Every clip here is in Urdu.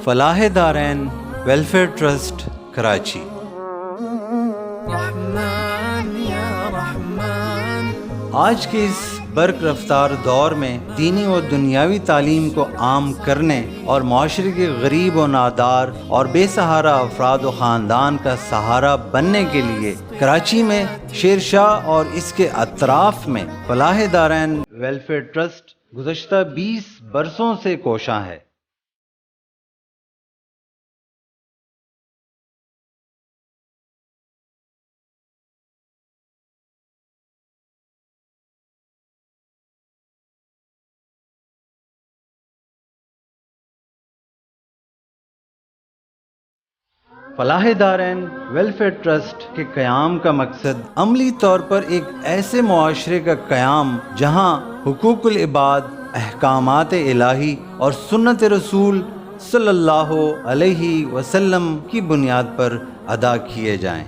فلاح دارین ویلفیئر ٹرسٹ کراچی۔ آج کے اس برق رفتار دور میں دینی و دنیاوی تعلیم کو عام کرنے اور معاشرے کے غریب و نادار اور بے سہارا افراد و خاندان کا سہارا بننے کے لیے کراچی میں شیر شاہ اور اس کے اطراف میں فلاح دارین ویلفیئر ٹرسٹ گزشتہ 20 برسوں سے کوشاں ہے۔ فلاح دارین ویلفیئر ٹرسٹ کے قیام کا مقصد عملی طور پر ایک ایسے معاشرے کا قیام جہاں حقوق العباد، احکامات الہی اور سنت رسول صلی اللہ علیہ وسلم کی بنیاد پر ادا کیے جائیں۔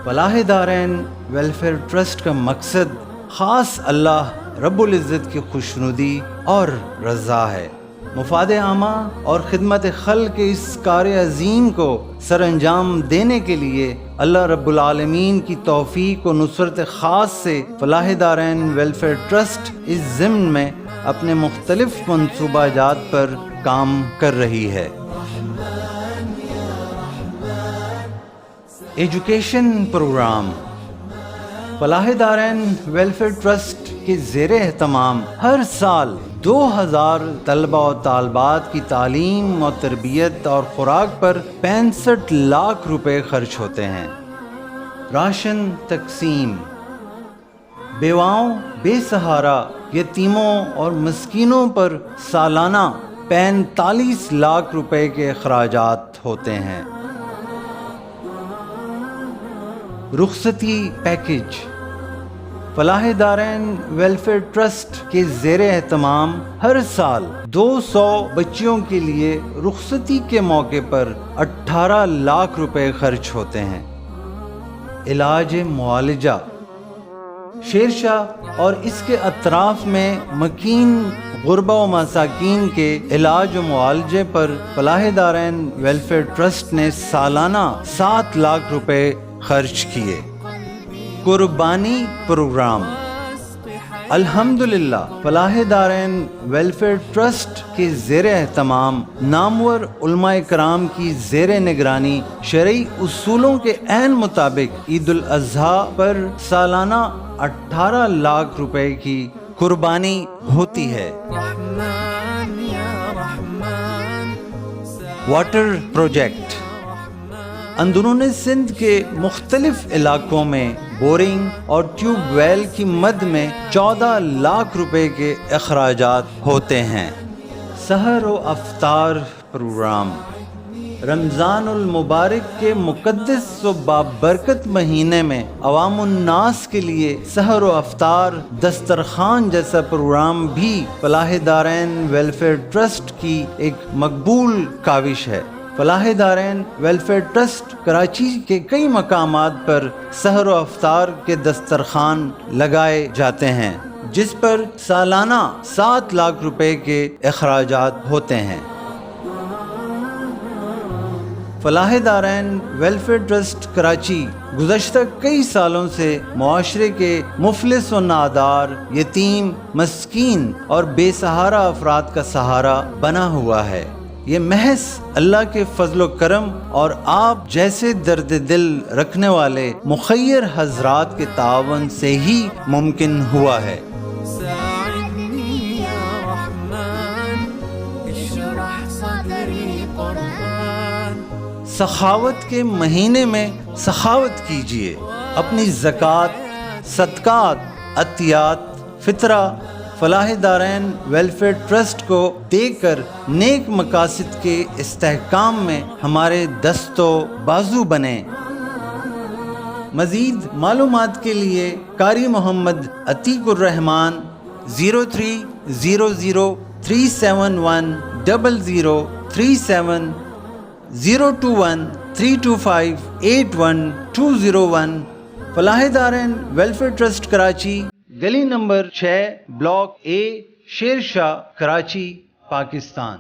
فلاح دارین ویلفیئر ٹرسٹ کا مقصد خاص اللہ رب العزت کی خوشنودی اور رضا ہے۔ مفاد عامہ اور خدمت خلق کے اس کار عظیم کو سر انجام دینے کے لیے اللہ رب العالمین کی توفیق و نصرت خاص سے فلاح دارین ویلفیئر ٹرسٹ اس ضمن میں اپنے مختلف منصوبہ جات پر کام کر رہی ہے۔ Education program. Falah Darain welfare trust کے زیر اہتمام ہر سال 2000 طلبہ و طالبات کی تعلیم و تربیت اور خوراک پر 65 لاکھ روپے خرچ ہوتے ہیں۔ راشن تقسیم۔ بیواؤں، بے سہارا، یتیموں اور مسکینوں پر سالانہ 45 لاکھ روپے کے اخراجات ہوتے ہیں۔ رخصتی پیکیج۔ فلاح دارین ویلفیئر ٹرسٹ کے زیر اہتمام ہر سال 200 بچیوں کے لیے رخصتی کے موقع پر 18 لاکھ روپے خرچ ہوتے ہیں۔ علاج معالجہ۔ شیر شاہ اور اس کے اطراف میں مکین غربا و مساکین کے علاج و معالجے پر فلاح دارین ویلفیئر ٹرسٹ نے سالانہ 7 لاکھ روپے خرچ کیے۔ قربانی پروگرام۔ الحمدللہ فلاح دارین ویلفیئر ٹرسٹ کے زیر اہتمام نامور علماء کرام کی زیر نگرانی شرعی اصولوں کے عین مطابق عید الاضحیٰ پر سالانہ 18 لاکھ روپے کی قربانی ہوتی ہے۔ Water project. اندرون سندھ کے مختلف علاقوں میں بورنگ اور ٹیوب ویل کی مد میں 14 لاکھ روپے کے اخراجات ہوتے ہیں۔ سحر و افطار پروگرام۔ رمضان المبارک کے مقدس و بابرکت مہینے میں عوام الناس کے لیے سحر و افطار دسترخوان جیسا پروگرام بھی فلاح دارین ویلفیئر ٹرسٹ کی ایک مقبول کاوش ہے۔ فلاح دارین ویلفیئر ٹرسٹ کراچی کے کئی مقامات پر سحر و افطار کے دسترخوان لگائے جاتے ہیں جس پر سالانہ 7 لاکھ روپے کے اخراجات ہوتے ہیں۔ فلاح دارین ویلفیئر ٹرسٹ کراچی گزشتہ کئی سالوں سے معاشرے کے مفلس و نادار، یتیم، مسکین اور بے سہارا افراد کا سہارا بنا ہوا ہے۔ یہ محض اللہ کے فضل و کرم اور آپ جیسے درد دل رکھنے والے مخیر حضرات کے تعاون سے ہی ممکن ہوا ہے۔ سخاوت کے مہینے میں سخاوت کیجیے۔ اپنی زکوٰۃ، صدقات، عطیات، فطرہ فلاح دارین ویلفیئر ٹرسٹ کو دے کر نیک مقاصد کے استحکام میں ہمارے دست و بازو بنیں۔ مزید معلومات کے لیے قاری محمد عتیق الرحمان 0303710037 021 325 81201 فلاح دارین ویلفیئر ٹرسٹ کراچی، گلی نمبر 6، بلاک اے، شیر شاہ، کراچی، پاکستان۔